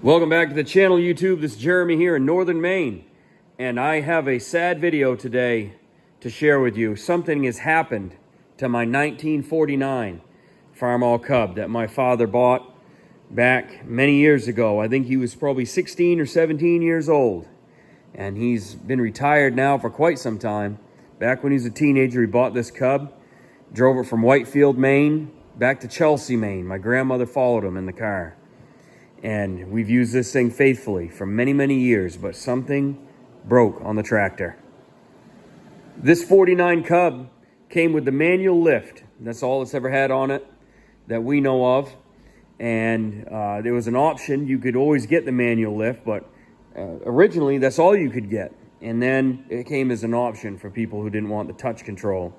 Welcome back to the channel, YouTube. This is Jeremy here in Northern Maine, and I have a sad video today to share with you. Something has happened to my 1949 Farmall Cub that my father bought back many years ago. I think he was probably 16 or 17 years old, and he's been retired now for quite some time. Back when he was a teenager, he bought this cub, drove it from Whitefield, Maine, back to Chelsea, Maine. My grandmother followed him in the car. And we've used this thing faithfully for many, many years, but something broke on the tractor. This 49 Cub came with the manual lift. That's all it's ever had on it that we know of. And there was an option. You could always get the manual lift, but originally that's all you could get. And then it came as an option for people who didn't want the touch control.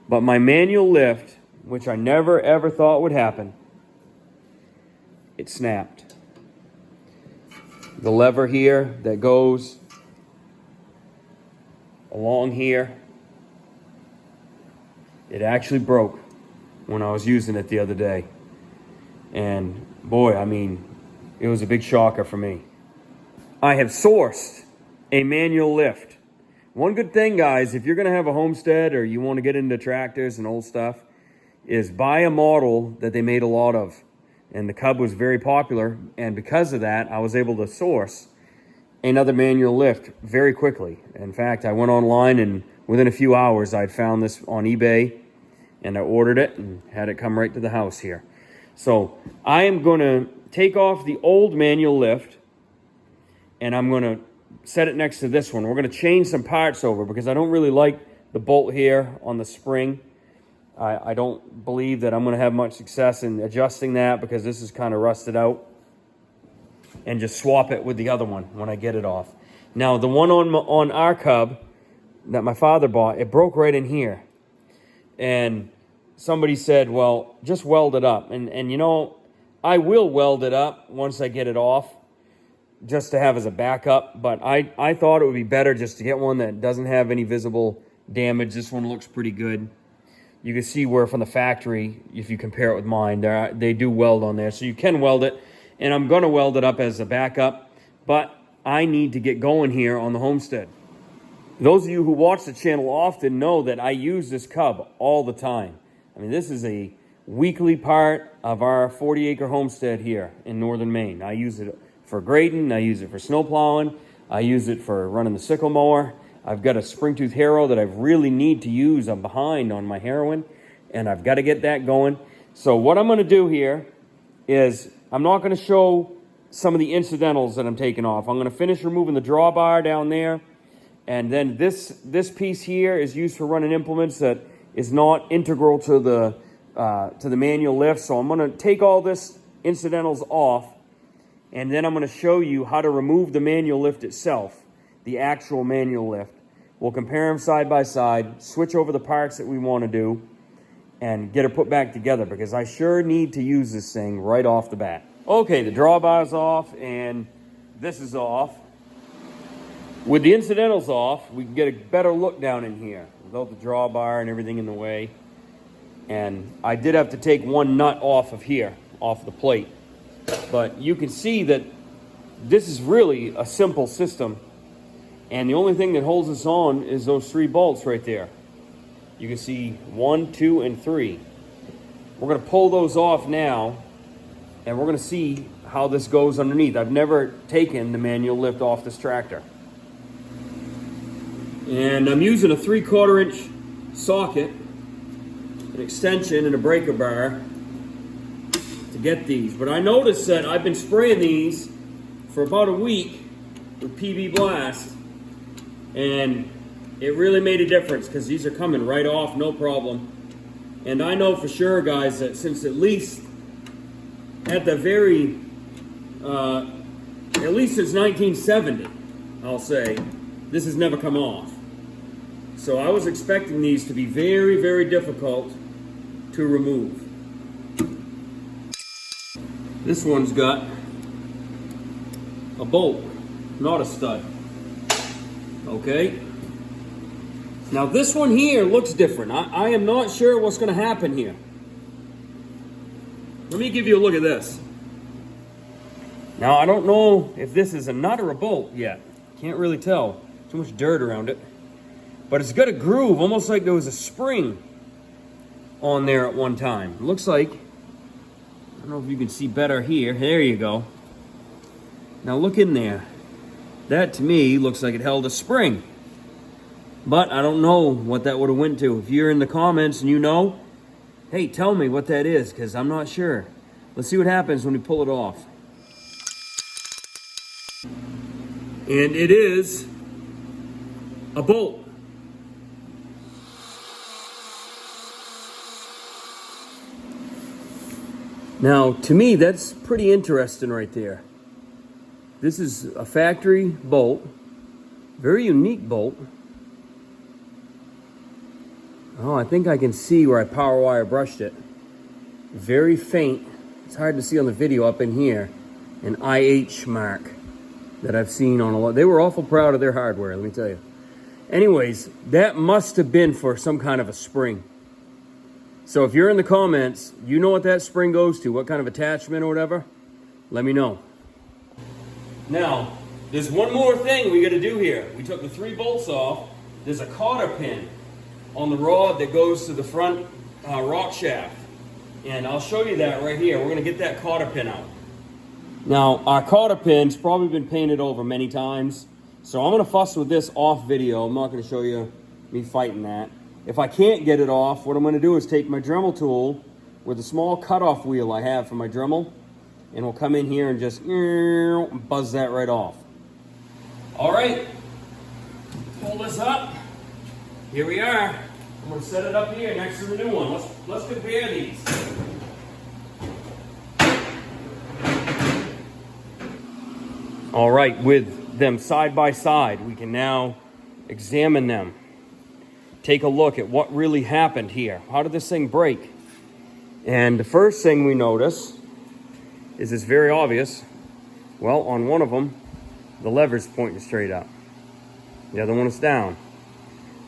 But my manual lift, which I never ever thought would happen, it snapped. The lever here that goes along here, it actually broke when I was using it the other day. And boy, I mean, it was a big shocker for me. I have sourced a manual lift. One good thing, guys, if you're going to have a homestead or you want to get into tractors and old stuff, is buy a model that they made a lot of. And the Cub was very popular, and because of that, I was able to source another manual lift very quickly. In fact, I went online, and within a few hours, I'd found this on eBay, and I ordered it and had it come right to the house here. So I am going to take off the old manual lift, and I'm going to set it next to this one. We're going to change some parts over because I don't really like the bolt here on the spring. I don't believe that I'm going to have much success in adjusting that because this is kind of rusted out, and just swap it with the other one when I get it off. Now, the one on our Cub that my father bought, it broke right in here. And somebody said, well, just weld it up. And you know, I will weld it up once I get it off, just to have as a backup. But I thought it would be better just to get one that doesn't have any visible damage. This one looks pretty good. You can see where from the factory, if you compare it with mine, they do weld on there. So you can weld it, and I'm going to weld it up as a backup, but I need to get going here on the homestead. Those of you who watch the channel often know that I use this Cub all the time. I mean, this is a weekly part of our 40-acre homestead here in Northern Maine. I use it for grading, I use it for snow plowing, I use it for running the sickle mower. I've got a spring-tooth harrow that I really need to use. I'm behind on my harrowing, and I've got to get that going. So what I'm going to do here is I'm not going to show some of the incidentals that I'm taking off. I'm going to finish removing the drawbar down there, and then this piece here is used for running implements that is not integral to the manual lift. So I'm going to take all this incidentals off, and then I'm going to show you how to remove the manual lift itself, the actual manual lift. We'll compare them side by side, switch over the parts that we want to do, and get it put back together because I sure need to use this thing right off the bat. Okay, the drawbar's off and this is off. With the incidentals off, we can get a better look down in here without the drawbar and everything in the way. And I did have to take one nut off of here, off the plate. But you can see that this is really a simple system. And the only thing that holds us on is those 3 bolts right there. You can see 1, 2, and 3. We're going to pull those off now, and we're going to see how this goes underneath. I've never taken the manual lift off this tractor. And I'm using a 3/4 inch socket, an extension, and a breaker bar to get these. But I noticed that I've been spraying these for about a week with PB Blast, and it really made a difference because these are coming right off, no problem. And I know for sure, guys, that since at least since 1970, I'll say, this has never come off. So I was expecting these to be very, very difficult to remove. This one's got a bolt, not a stud. Okay, now this one here looks different. I am not sure what's going to happen here. Let me give you a look at this. Now, I don't know if this is a nut or a bolt yet. Can't really tell. Too much dirt around it. But it's got a groove, almost like there was a spring on there at one time. It looks like, I don't know if you can see better here. There you go. Now look in there. That to me looks like it held a spring. But I don't know what that would have went to. If you're in the comments and you know, hey, tell me what that is, because I'm not sure. Let's see what happens when we pull it off. And it is a bolt. Now, to me, that's pretty interesting right there. This is a factory bolt, very unique bolt. Oh, I think I can see where I power wire brushed it. Very faint. It's hard to see on the video up in here. An IH mark that I've seen on a lot. They were awful proud of their hardware, let me tell you. Anyways, that must have been for some kind of a spring. So if you're in the comments, you know what that spring goes to, what kind of attachment or whatever, let me know. Now, there's one more thing we got to do here. We took the 3 bolts off. There's a cotter pin on the rod that goes to the front rock shaft. And I'll show you that right here. We're going to get that cotter pin out. Now, our cotter pin's probably been painted over many times. So I'm going to fuss with this off video. I'm not going to show you me fighting that. If I can't get it off, what I'm going to do is take my Dremel tool with a small cutoff wheel I have for my Dremel, and we'll come in here and just buzz that right off. All right, pull this up. Here we are. I'm going to set it up here next to the new one. Let's compare these. All right, with them side by side, we can now examine them. Take a look at what really happened here. How did this thing break? And the first thing we notice is it's very obvious. Well, on one of them, the lever's pointing straight up. The other one is down.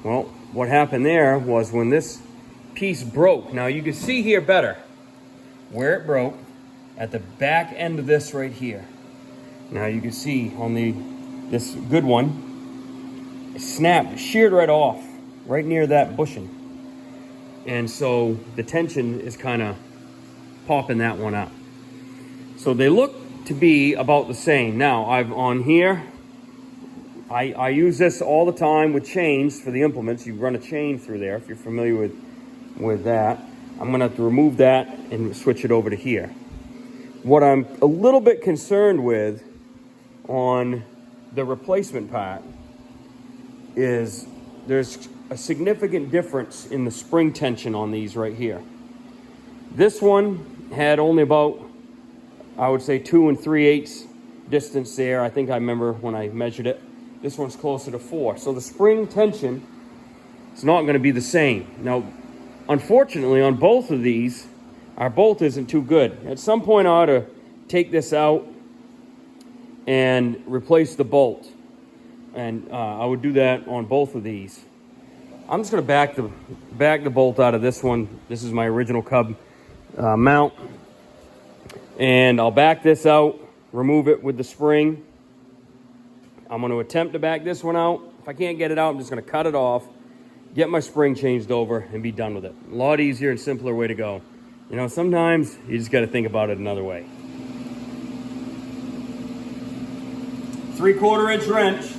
Well, what happened there was when this piece broke. Now you can see here better where it broke at the back end of this right here. Now you can see on this good one, it snapped, it sheared right off, right near that bushing. And so the tension is kind of popping that one up. So they look to be about the same. Now I've on here, I use this all the time with chains for the implements. You run a chain through there if you're familiar with that. I'm gonna have to remove that and switch it over to here. What I'm a little bit concerned with on the replacement part is there's a significant difference in the spring tension on these right here. This one had only about, I would say, 2 3/8 distance there. I think I remember when I measured it. This one's closer to 4. So the spring tension is not going to be the same. Now, unfortunately, on both of these, our bolt isn't too good. At some point, I ought to take this out and replace the bolt. And I would do that on both of these. I'm just going to back the bolt out of this one. This is my original Cub mount. And I'll back this out, remove it with the spring. I'm going to attempt to back this one out. If I can't get it out, I'm just going to cut it off, get my spring changed over, and be done with it. A lot easier and simpler way to go. You know, sometimes you just got to think about it another way. 3/4 inch wrench.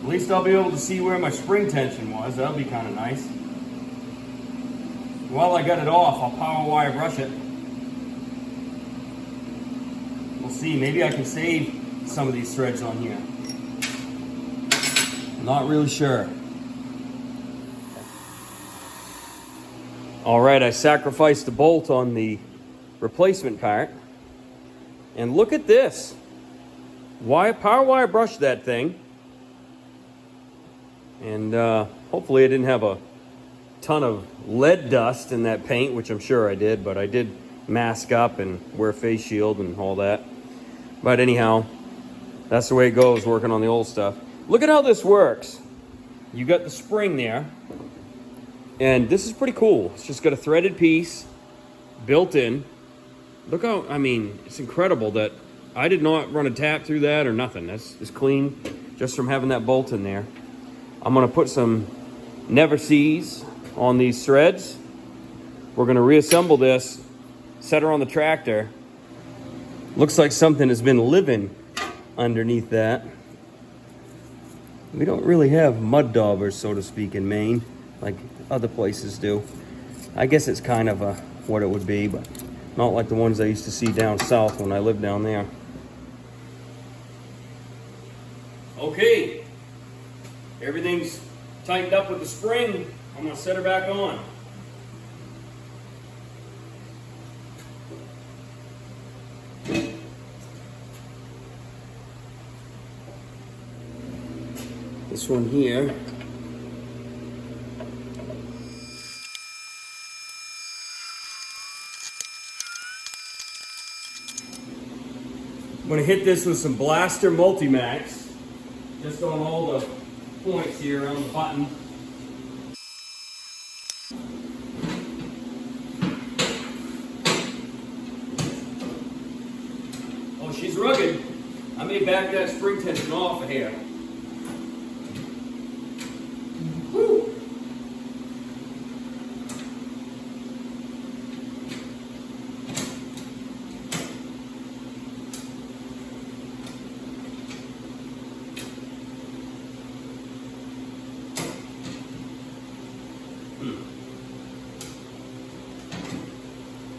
At least I'll be able to see where my spring tension was. That'll be kind of nice. While I got it off, I'll power wire brush it. We'll see. Maybe I can save some of these threads on here. I'm not really sure. All right, I sacrificed the bolt on the replacement part. And look at this. Power wire brushed that thing. And hopefully I didn't have a ton of lead dust in that paint, which I'm sure I did, but I did mask up and wear a face shield and all that. But anyhow, that's the way it goes working on the old stuff. Look at how this works. You got the spring there, and this is pretty cool. It's just got a threaded piece built in, Look how, I mean, it's incredible that I did not run a tap through that or nothing. That's it's clean just from having that bolt in there. I'm gonna put some Never Sees on these threads. We're gonna reassemble this, set her on the tractor. Looks like something has been living underneath that. We don't really have mud daubers, so to speak, in Maine, like other places do. I guess it's kind of what it would be, but not like the ones I used to see down south when I lived down there. Okay, everything's tightened up with the spring. I'm gonna set her back on. This one here. I'm gonna hit this with some Blaster Multimax, just on all the points here around the button. Oh, she's rugged. I may back that spring tension off of here. Woo.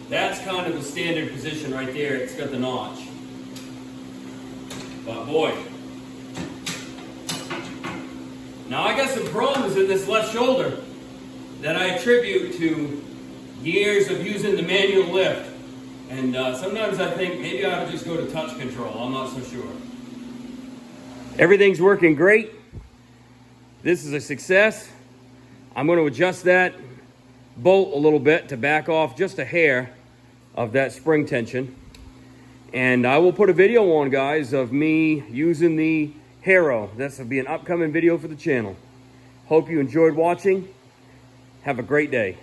That's kind of the standard position right there. It's got the notch. But boy. Now I got some problems in this left shoulder that I attribute to years of using the manual lift. And sometimes I think maybe I ought to just go to touch control. I'm not so sure. Everything's working great. This is a success. I'm going to adjust that bolt a little bit to back off just a hair of that spring tension. And I will put a video on, guys, of me using the harrow. This will be an upcoming video for the channel. Hope you enjoyed watching. Have a great day.